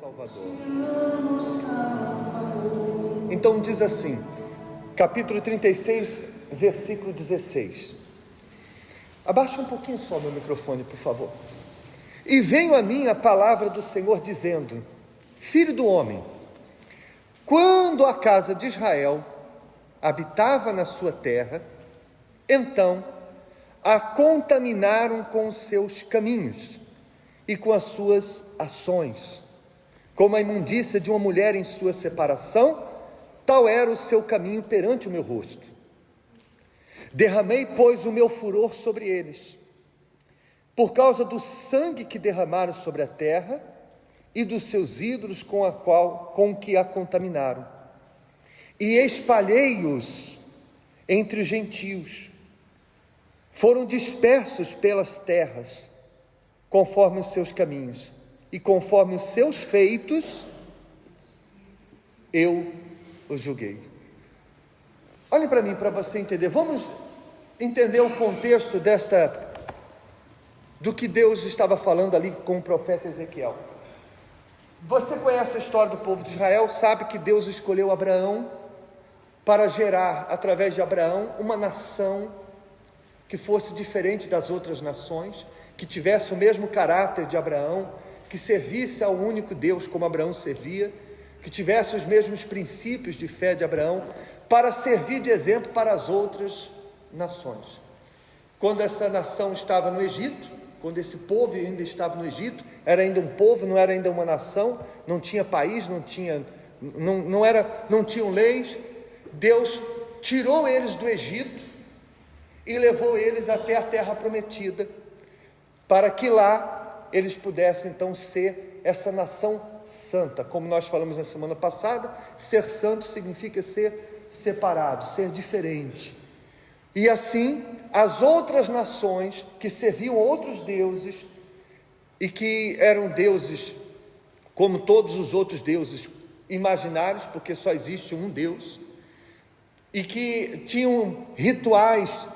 Salvador. Então diz assim, capítulo 36, versículo 16. Abaixa um pouquinho só meu microfone, por favor. E veio a mim a palavra do Senhor dizendo: Filho do homem, quando a casa de Israel habitava na sua terra, então a contaminaram com os seus caminhos e com as suas ações. Como a imundícia de uma mulher em sua separação, tal era o seu caminho perante o meu rosto. Derramei, pois, o meu furor sobre eles, por causa do sangue que derramaram sobre a terra e dos seus ídolos com que a contaminaram. E espalhei-os entre os gentios. Foram dispersos pelas terras, conforme os seus caminhos, e conforme os seus feitos, eu os julguei. Olhem para mim, para você entender. Vamos entender o contexto do que Deus estava falando ali com o profeta Ezequiel. Você conhece a história do povo de Israel, sabe que Deus escolheu Abraão para gerar, através de Abraão, uma nação que fosse diferente das outras nações, que tivesse o mesmo caráter de Abraão, que servisse ao único Deus como Abraão servia, que tivesse os mesmos princípios de fé de Abraão, para servir de exemplo para as outras nações. Quando essa nação estava no Egito, quando esse povo ainda estava no Egito, era ainda um povo, não era ainda uma nação, não tinha país, não tinham leis. Deus tirou eles do Egito e levou eles até a terra prometida, para que lá eles pudessem então ser essa nação santa. Como nós falamos na semana passada, ser santo significa ser separado, ser diferente. E assim, as outras nações que serviam outros deuses, e que eram deuses como todos os outros deuses imaginários, porque só existe um Deus, e que tinham rituais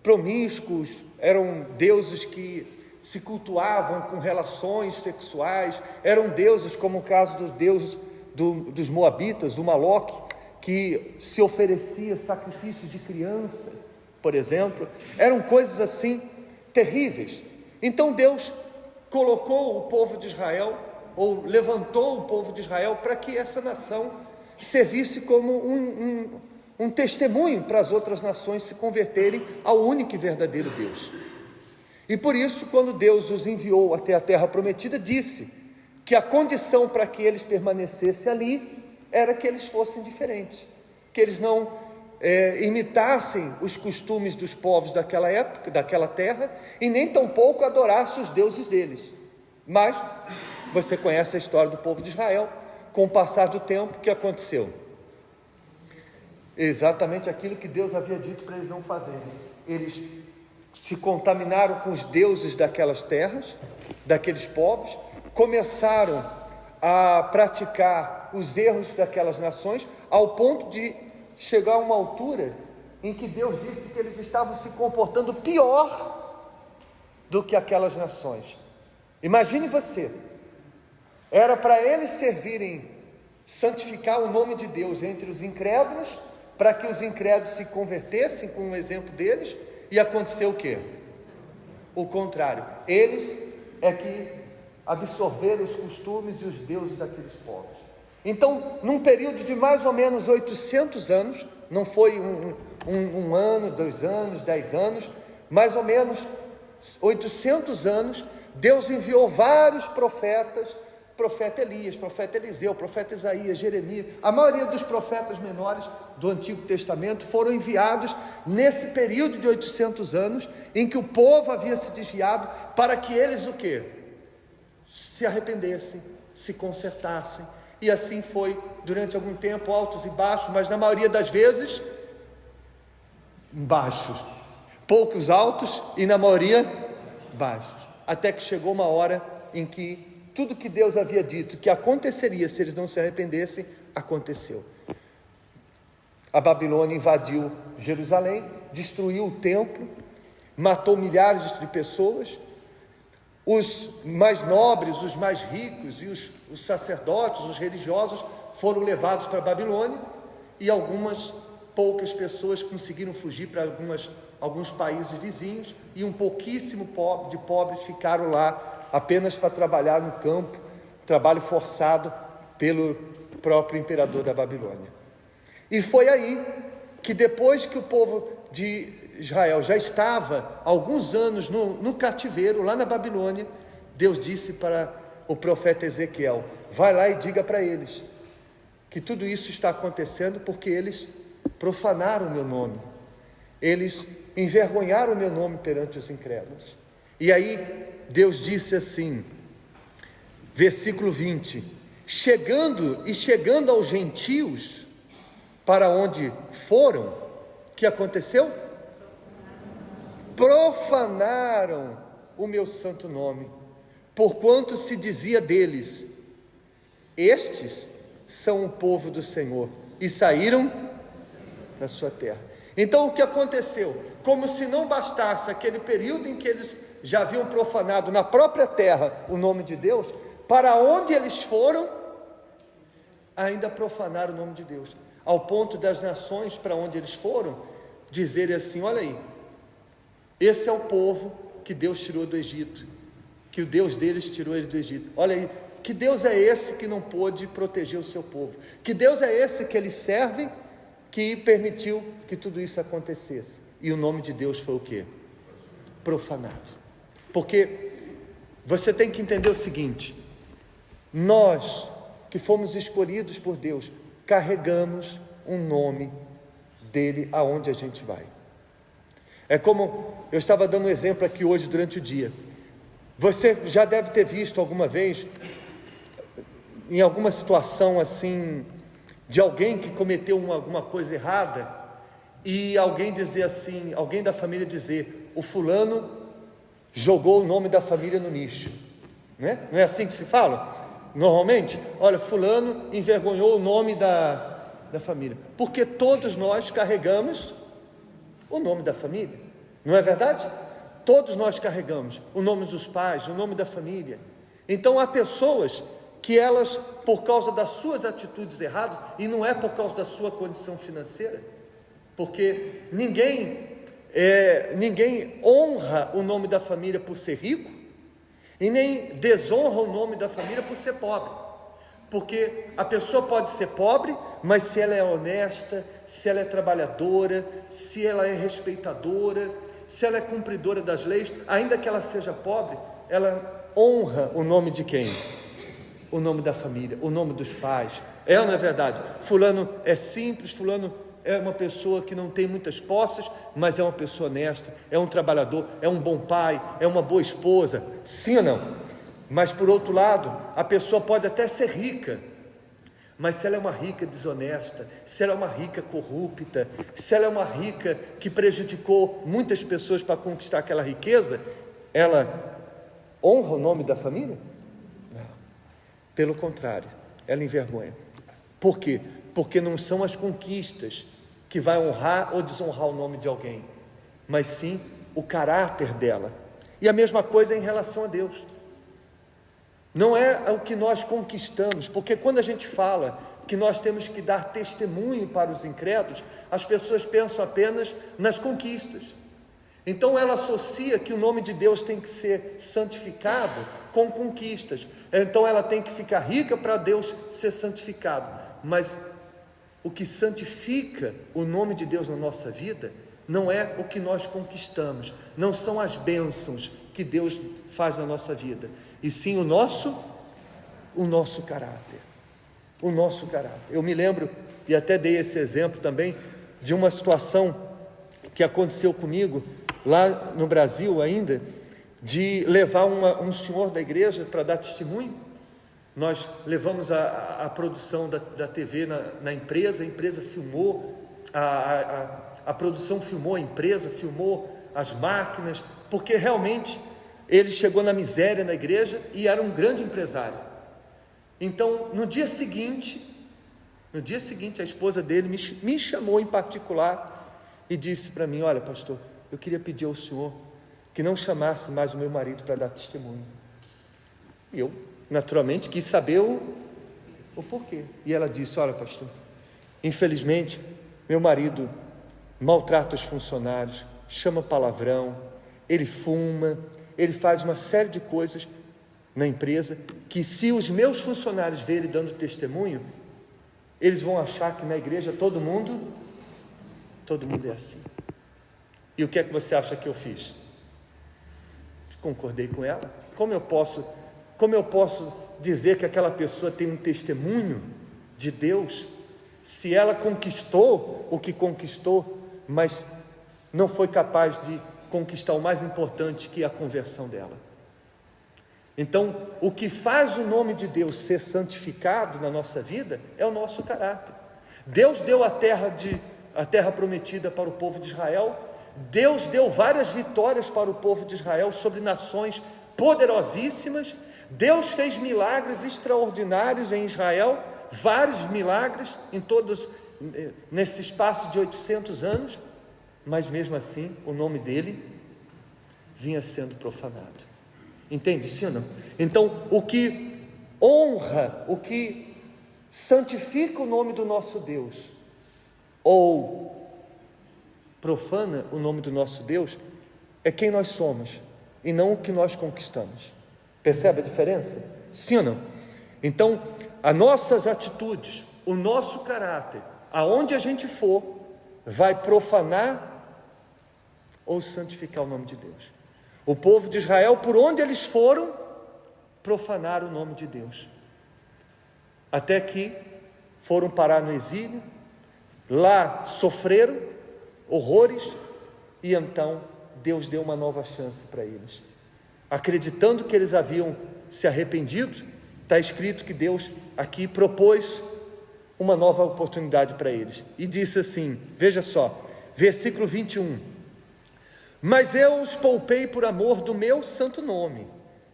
promíscuos, eram deuses que se cultuavam com relações sexuais, eram deuses como o caso dos deuses dos Moabitas, o Moloque, que se oferecia sacrifício de criança, por exemplo. Eram coisas assim terríveis. Então Deus colocou o povo de Israel, ou levantou o povo de Israel, para que essa nação servisse como um testemunho para as outras nações se converterem ao único e verdadeiro Deus. E por isso, quando Deus os enviou até a terra prometida, disse que a condição para que eles permanecessem ali era que eles fossem diferentes, que eles não imitassem os costumes dos povos daquela época, daquela terra, e nem tampouco adorassem os deuses deles. Mas você conhece a história do povo de Israel. Com o passar do tempo, o que aconteceu? Exatamente aquilo que Deus havia dito para eles não fazerem. Eles se contaminaram com os deuses daquelas terras, daqueles povos, começaram a praticar os erros daquelas nações, ao ponto de chegar a uma altura em que Deus disse que eles estavam se comportando pior do que aquelas nações. Imagine você, era para eles servirem, santificar o nome de Deus entre os incrédulos, para que os incrédulos se convertessem com o exemplo deles, e aconteceu o quê? O contrário. Eles é que absorveram os costumes e os deuses daqueles povos. Então, num período de mais ou menos 800 anos, não foi um ano, 2 anos, 10 anos, mais ou menos 800 anos, Deus enviou vários profetas, profeta Elias, profeta Eliseu, profeta Isaías, Jeremias. A maioria dos profetas menores do Antigo Testamento foram enviados nesse período de 800 anos, em que o povo havia se desviado, para que eles o quê? Se arrependessem, se consertassem. E assim foi durante algum tempo, altos e baixos, mas na maioria das vezes baixos, poucos altos e na maioria baixos, até que chegou uma hora em que tudo que Deus havia dito que aconteceria se eles não se arrependessem, aconteceu. A Babilônia invadiu Jerusalém, destruiu o templo, matou milhares de pessoas, Os mais nobres, os mais ricos e os sacerdotes, os religiosos foram levados para a Babilônia, e algumas poucas pessoas conseguiram fugir para alguns países vizinhos, e um pouquíssimo de pobres ficaram lá apenas para trabalhar no campo, trabalho forçado pelo próprio imperador da Babilônia. E foi aí que, depois que o povo de Israel já estava há alguns anos no cativeiro, lá na Babilônia, Deus disse para o profeta Ezequiel: vai lá e diga para eles que tudo isso está acontecendo porque eles profanaram o meu nome, eles envergonharam o meu nome perante os incrédulos. E aí Deus disse assim, versículo 20: chegando aos gentios, para onde foram, o que aconteceu? Profanaram o meu santo nome, porquanto se dizia deles: estes são o povo do Senhor, e saíram da sua terra. Então o que aconteceu? Como se não bastasse aquele período em que eles já haviam profanado na própria terra o nome de Deus, para onde eles foram, ainda profanaram o nome de Deus, ao ponto das nações para onde eles foram dizerem assim: olha aí, esse é o povo que Deus tirou do Egito, que o Deus deles tirou eles do Egito. Olha aí, que Deus é esse que não pôde proteger o seu povo? Que Deus é esse que eles servem, que permitiu que tudo isso acontecesse? E o nome de Deus foi o quê? Profanado. Porque você tem que entender o seguinte: nós que fomos escolhidos por Deus, carregamos um nome dele aonde a gente vai. É como eu estava dando um exemplo aqui hoje durante o dia. Você já deve ter visto alguma vez, em alguma situação assim, de alguém que cometeu alguma coisa errada, e alguém dizer assim, alguém da família dizer: o fulano jogou o nome da família no lixo, né? Não é assim que se fala? Normalmente, olha, fulano envergonhou o nome da família, porque todos nós carregamos o nome da família, não é verdade? Todos nós carregamos o nome dos pais, o nome da família. Então há pessoas que elas, por causa das suas atitudes erradas, e não é por causa da sua condição financeira, porque ninguém honra o nome da família por ser rico, e nem desonra o nome da família por ser pobre, porque a pessoa pode ser pobre, mas se ela é honesta, se ela é trabalhadora, se ela é respeitadora, se ela é cumpridora das leis, ainda que ela seja pobre, ela honra o nome de quem? O nome da família, o nome dos pais. É ou não é verdade? Fulano é simples, fulano é uma pessoa que não tem muitas posses, mas é uma pessoa honesta, é um trabalhador, é um bom pai, é uma boa esposa. Sim ou não? Mas por outro lado, a pessoa pode até ser rica, mas se ela é uma rica desonesta, se ela é uma rica corrupta, se ela é uma rica que prejudicou muitas pessoas para conquistar aquela riqueza, ela honra o nome da família? Não. Pelo contrário, ela envergonha. Por quê? Porque não são as conquistas que vai honrar ou desonrar o nome de alguém, mas sim o caráter dela. E a mesma coisa em relação a Deus. Não é o que nós conquistamos, porque quando a gente fala que nós temos que dar testemunho para os incrédulos, as pessoas pensam apenas nas conquistas. Então ela associa que o nome de Deus tem que ser santificado com conquistas. Então ela tem que ficar rica para Deus ser santificado. Mas o que santifica o nome de Deus na nossa vida não é o que nós conquistamos, não são as bênçãos que Deus faz na nossa vida, e sim o nosso caráter. O nosso caráter. Eu me lembro, e até dei esse exemplo também, de uma situação que aconteceu comigo lá no Brasil ainda, de levar um senhor da igreja para dar testemunho. Nós levamos a produção da TV na empresa, a empresa filmou, a produção filmou a empresa, filmou as máquinas, porque realmente ele chegou na miséria na igreja e era um grande empresário. Então, no dia seguinte, a esposa dele me chamou em particular e disse para mim: olha, pastor, eu queria pedir ao senhor que não chamasse mais o meu marido para dar testemunho, E eu, naturalmente, quis saber o porquê. E ela disse: olha, pastor, infelizmente, meu marido maltrata os funcionários, chama palavrão, ele fuma, ele faz uma série de coisas na empresa, que se os meus funcionários verem dando testemunho, eles vão achar que na igreja todo mundo é assim. E o que é que você acha que eu fiz? Concordei com ela. Como eu posso dizer que aquela pessoa tem um testemunho de Deus, se ela conquistou o que conquistou, mas não foi capaz de conquistar o mais importante, que é a conversão dela? Então, o que faz o nome de Deus ser santificado na nossa vida é o nosso caráter. Deus deu a terra prometida para o povo de Israel. Deus deu várias vitórias para o povo de Israel sobre nações poderosíssimas. Deus fez milagres extraordinários em Israel, vários milagres nesse espaço de 800 anos, mas mesmo assim o nome dele vinha sendo profanado. Entende, sim ou não? Então, o que honra, o que santifica o nome do nosso Deus, ou profana o nome do nosso Deus, é quem nós somos, e não o que nós conquistamos. Percebe a diferença? Sim ou não? Então, as nossas atitudes, o nosso caráter, aonde a gente for, vai profanar ou santificar o nome de Deus. O povo de Israel, por onde eles foram, profanaram o nome de Deus, até que foram parar no exílio. Lá sofreram horrores, e então Deus deu uma nova chance para eles, acreditando que eles haviam se arrependido. Está escrito que Deus aqui propôs uma nova oportunidade para eles, e disse assim, veja só, versículo 21: mas eu os poupei por amor do meu santo nome,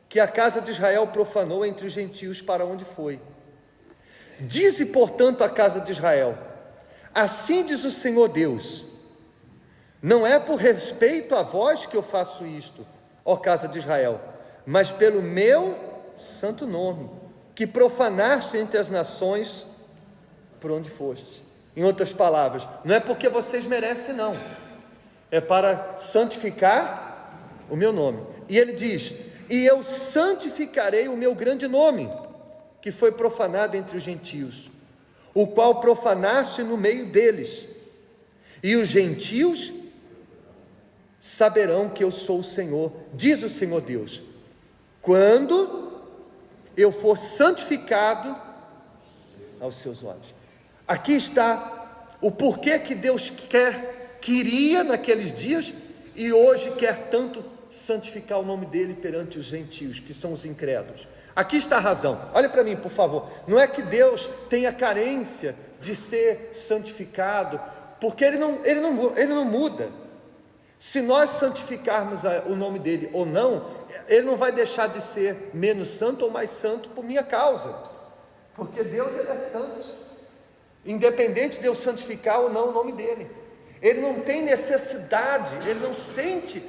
que a casa de Israel profanou entre os gentios para onde foi. Dize, portanto, a casa de Israel: assim diz o Senhor Deus, não é por respeito a vós que eu faço isto, ó casa de Israel, mas pelo meu santo nome, que profanaste entre as nações por onde foste. Em outras palavras, não é porque vocês merecem, não, é para santificar o meu nome. E ele diz: e eu santificarei o meu grande nome, que foi profanado entre os gentios, o qual profanaste no meio deles, e os gentios saberão que eu sou o Senhor, diz o Senhor Deus, quando eu for santificado aos seus olhos. Aqui está o porquê que Deus queria naqueles dias, e hoje quer tanto santificar o nome dele perante os gentios, que são os incrédulos. Aqui está a razão. Olha para mim, por favor. Não é que Deus tenha carência de ser santificado, porque ele não muda. Se nós santificarmos o nome dele ou não, ele não vai deixar de ser menos santo ou mais santo por minha causa, porque Deus, ele é santo, independente de eu santificar ou não o nome dele. Ele não tem necessidade, ele não sente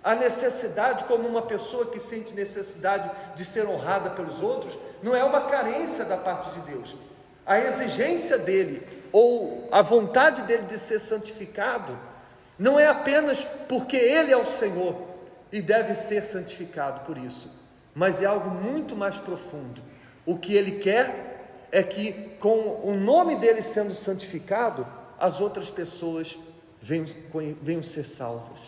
a necessidade como uma pessoa que sente necessidade de ser honrada pelos outros. Não é uma carência da parte de Deus. A exigência dele, ou a vontade dele de ser santificado, não é apenas porque ele é o Senhor e deve ser santificado por isso, mas é algo muito mais profundo. O que ele quer é que, com o nome dele sendo santificado, as outras pessoas venham ser salvas.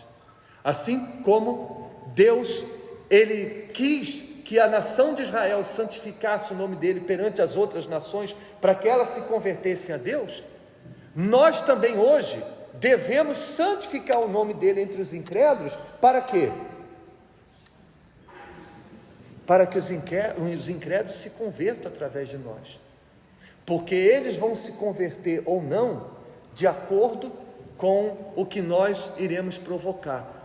Assim como Deus, ele quis que a nação de Israel santificasse o nome dele perante as outras nações, para que elas se convertessem a Deus, nós também hoje devemos santificar o nome dele entre os incrédulos. Para quê? Para que os incrédulos se convertam através de nós, porque eles vão se converter ou não de acordo com o que nós iremos provocar,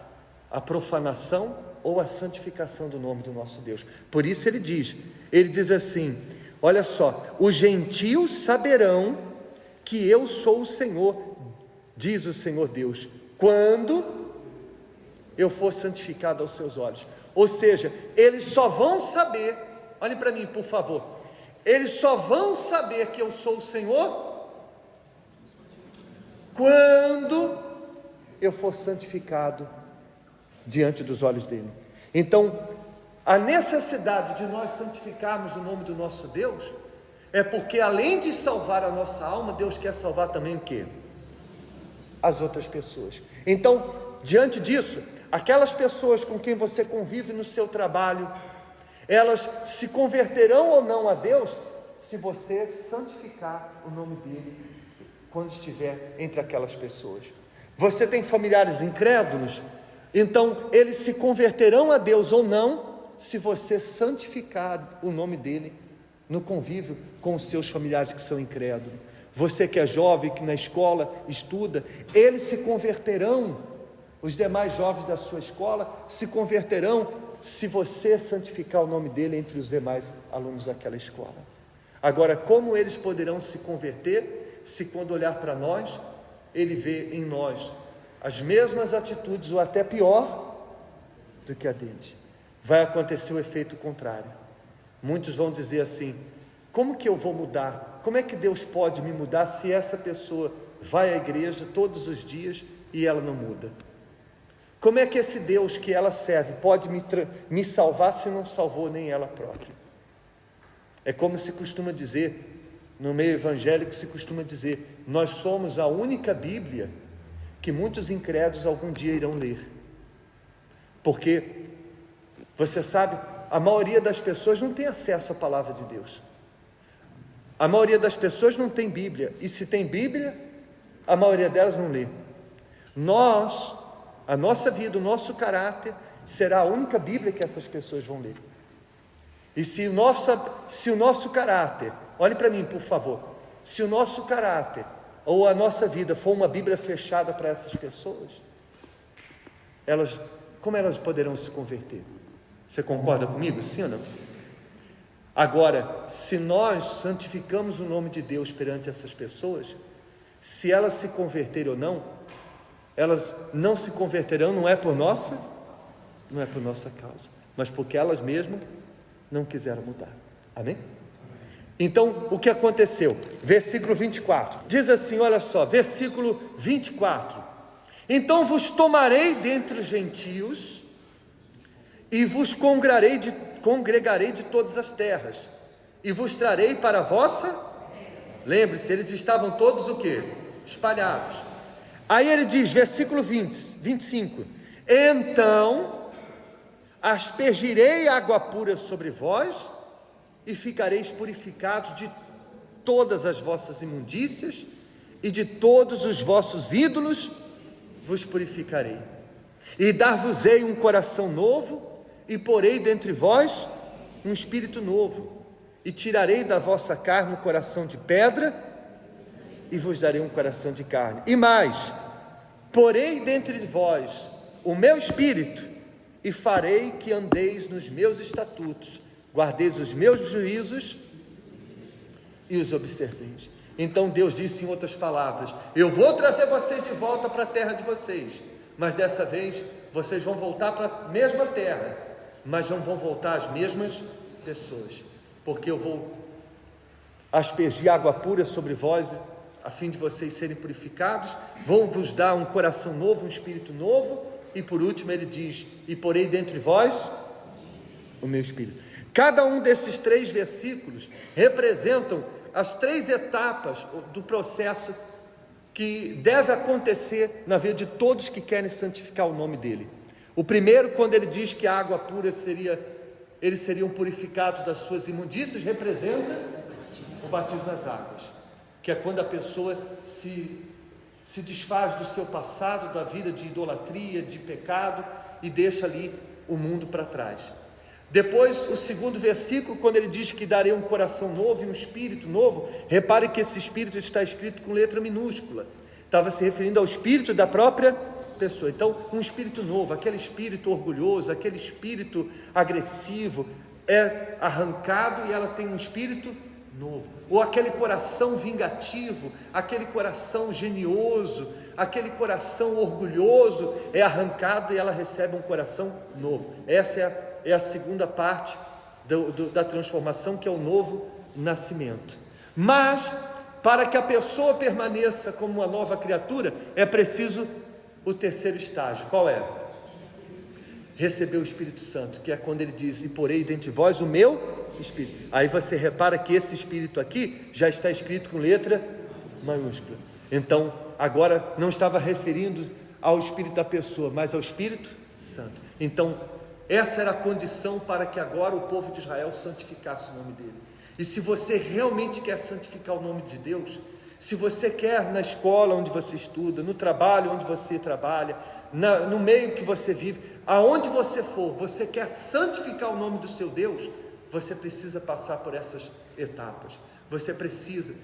a profanação ou a santificação do nome do nosso Deus. Por isso ele diz assim, olha só: os gentios saberão que eu sou o Senhor, diz o Senhor Deus, quando eu for santificado aos seus olhos. Ou seja, eles só vão saber olhem para mim, por favor. Eles só vão saber que eu sou o Senhor quando eu for santificado diante dos olhos dele. Então, a necessidade de nós santificarmos o nome do nosso Deus é porque, além de salvar a nossa alma, Deus quer salvar também o quê? As outras pessoas. Então, diante disso, aquelas pessoas com quem você convive no seu trabalho, elas se converterão ou não a Deus se você santificar o nome dele quando estiver entre aquelas pessoas. Você tem familiares incrédulos? Então eles se converterão a Deus ou não se você santificar o nome dele no convívio com os seus familiares que são incrédulos. Você que é jovem, que na escola estuda, eles se converterão, os demais jovens da sua escola se converterão se você santificar o nome dele entre os demais alunos daquela escola. Agora, como eles poderão se converter se, quando olhar para nós, ele vê em nós as mesmas atitudes ou até pior do que a deles? Vai acontecer o efeito contrário. Muitos vão dizer assim: como que eu vou mudar? Como é que Deus pode me mudar se essa pessoa vai à igreja todos os dias e ela não muda? Como é que esse Deus que ela serve pode me salvar se não salvou nem ela própria? É como se costuma dizer, no meio evangélico se costuma dizer, nós somos a única Bíblia que muitos incrédulos algum dia irão ler. Porque, você sabe, a maioria das pessoas não tem acesso à palavra de Deus. A maioria das pessoas não tem Bíblia, e se tem Bíblia, a maioria delas não lê. A nossa vida, o nosso caráter, será a única Bíblia que essas pessoas vão ler. E se o nosso caráter, olhe para mim por favor, se o nosso caráter ou a nossa vida for uma Bíblia fechada para essas pessoas, como elas poderão se converter? Você concorda comigo? Sim ou não? Agora, se nós santificamos o nome de Deus perante essas pessoas, se elas se converterem ou não, elas não se converterão, não é por nossa causa, mas porque elas mesmas não quiseram mudar. Amém? Então, o que aconteceu? Versículo 24, diz assim, olha só, versículo 24: então vos tomarei dentre os gentios, e vos congregarei de todas as terras, e vos trarei para a vossa... Lembre-se, eles estavam todos o quê? Espalhados. Aí ele diz, versículo 25, então aspergirei água pura sobre vós, e ficareis purificados de todas as vossas imundícias, e de todos os vossos ídolos vos purificarei, e dar-vos-ei um coração novo, e porei dentre vós um espírito novo, e tirarei da vossa carne um coração de pedra, e vos darei um coração de carne. E mais, porei dentre vós o meu espírito, e farei que andeis nos meus estatutos, guardeis os meus juízos e os observeis. Então Deus disse em outras palavras: eu vou trazer vocês de volta para a terra de vocês, mas dessa vez vocês vão voltar para a mesma terra, mas não vão voltar as mesmas pessoas, porque eu vou aspergir água pura sobre vós, a fim de vocês serem purificados, vou vos dar um coração novo, um espírito novo, e por último ele diz: e porei dentre vós o meu espírito. Cada um desses 3 versículos representam as 3 etapas do processo que deve acontecer na vida de todos que querem santificar o nome dele. O primeiro, quando ele diz que a água pura eles seriam purificados das suas imundícias, representa o batismo nas águas, que é quando a pessoa se desfaz do seu passado, da vida de idolatria, de pecado, e deixa ali o mundo para trás. Depois, o segundo versículo, quando ele diz que darei um coração novo e um espírito novo, repare que esse espírito está escrito com letra minúscula, estava se referindo ao espírito da própria pessoa. Então, um espírito novo, aquele espírito orgulhoso, aquele espírito agressivo, é arrancado e ela tem um espírito novo. Ou aquele coração vingativo, aquele coração genioso, aquele coração orgulhoso, é arrancado e ela recebe um coração novo. Essa é a segunda parte da transformação, que é o novo nascimento. Mas, para que a pessoa permaneça como uma nova criatura, é preciso o terceiro estágio. Qual é? Receber o Espírito Santo, que é quando ele diz: e porei dentre vós o meu Espírito. Aí você repara que esse Espírito aqui já está escrito com letra maiúscula. Então, agora não estava referindo ao Espírito da pessoa, mas ao Espírito Santo. Então, essa era a condição para que agora o povo de Israel santificasse o nome dele. E se você realmente quer santificar o nome de Deus, se você quer na escola onde você estuda, no trabalho onde você trabalha, no meio que você vive, aonde você for, você quer santificar o nome do seu Deus, você precisa passar por essas etapas. Você precisa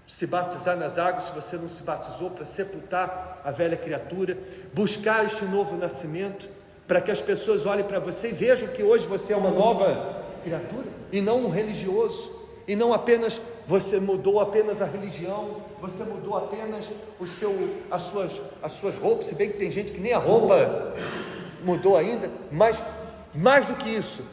se batizar nas águas, se você não se batizou, para sepultar a velha criatura, buscar este novo nascimento, para que as pessoas olhem para você e vejam que hoje você é uma nova criatura, e não um religioso, e não apenas você mudou apenas a religião, você mudou apenas as suas roupas, se bem que tem gente que nem a roupa mudou ainda, mas mais do que isso,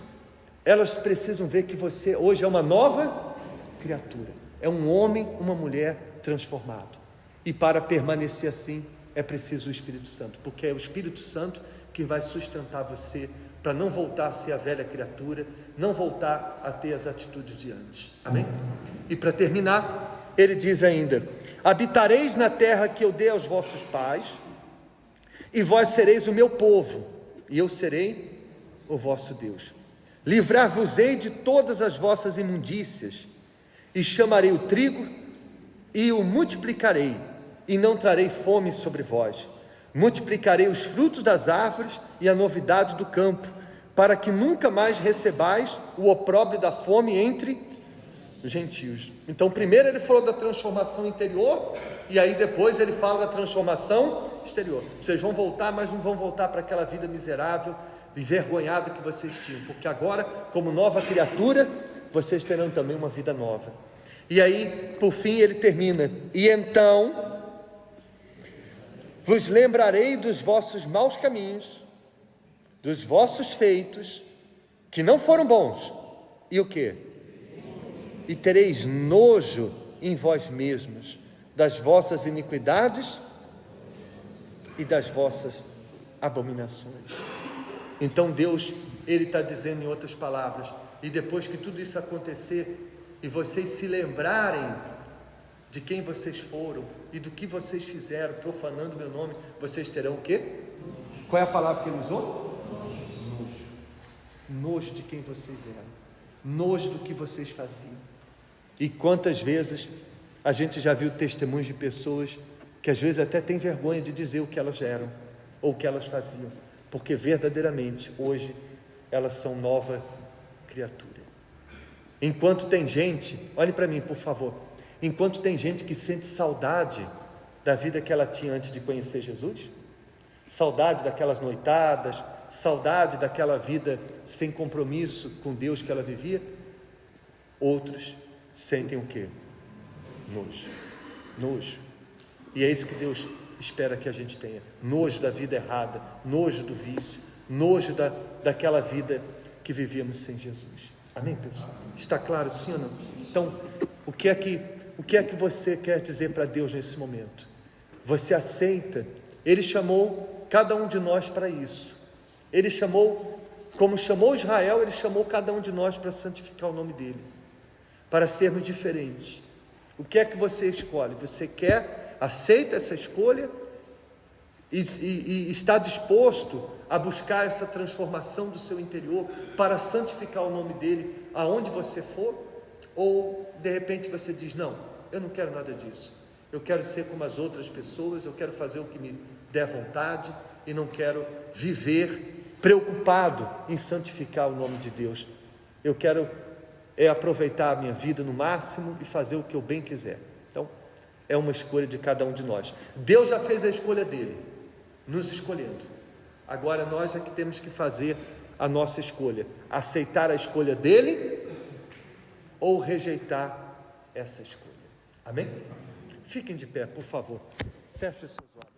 elas precisam ver que você hoje é uma nova criatura, é um homem, uma mulher transformado. E para permanecer assim é preciso o Espírito Santo, porque é o Espírito Santo que vai sustentar você para não voltar a ser a velha criatura, não voltar a ter as atitudes de antes. Amém? E para terminar, ele diz ainda: habitareis na terra que eu dei aos vossos pais, e vós sereis o meu povo, e eu serei o vosso Deus. Livrar-vos-ei de todas as vossas imundícias, e chamarei o trigo, e o multiplicarei, e não trarei fome sobre vós. Multiplicarei os frutos das árvores e a novidade do campo, para que nunca mais recebais o opróbrio da fome entre os gentios. Então, primeiro ele falou da transformação interior, e aí depois ele fala da transformação exterior. Vocês vão voltar, mas não vão voltar para aquela vida miserável, envergonhada que vocês tinham, porque agora, como nova criatura, vocês terão também uma vida nova. E aí, por fim, ele termina: e então vos lembrarei dos vossos maus caminhos, dos vossos feitos, que não foram bons, e o quê? E tereis nojo em vós mesmos, das vossas iniquidades e das vossas abominações. Então Deus, Ele está dizendo em outras palavras, e depois que tudo isso acontecer, e vocês se lembrarem de quem vocês foram e do que vocês fizeram, profanando o meu nome, vocês terão o quê? Qual é a palavra que ele usou? Nojo. Nojo de quem vocês eram, nojo do que vocês faziam. E quantas vezes a gente já viu testemunhos de pessoas que às vezes até tem vergonha de dizer o que elas eram ou o que elas faziam, porque verdadeiramente hoje elas são nova criatura. Enquanto tem gente, olhe para mim por favor, enquanto tem gente que sente saudade da vida que ela tinha antes de conhecer Jesus, saudade daquelas noitadas, saudade daquela vida sem compromisso com Deus que ela vivia, outros sentem o quê? Nojo. E é isso que Deus espera que a gente tenha: nojo da vida errada, nojo do vício, nojo daquela vida que vivíamos sem Jesus. Amém, pessoal? Está claro, sim ou não? Então, o que é que você quer dizer para Deus nesse momento? Você aceita? Ele chamou cada um de nós para isso. Ele chamou, como chamou Israel, Ele chamou cada um de nós para santificar o nome dEle, para sermos diferentes. O que é que você escolhe? Você aceita essa escolha e está disposto a buscar essa transformação do seu interior para santificar o nome dEle aonde você for? Ou de repente você diz: não, eu não quero nada disso, eu quero ser como as outras pessoas, eu quero fazer o que me der vontade e não quero viver preocupado em santificar o nome de Deus. Eu quero aproveitar a minha vida no máximo e fazer o que eu bem quiser. Então é uma escolha de cada um de nós. Deus já fez a escolha dele, nos escolhendo. Agora nós é que temos que fazer a nossa escolha: aceitar a escolha dele ou rejeitar essa escolha. Amém? Fiquem de pé, por favor. Feche os seus olhos.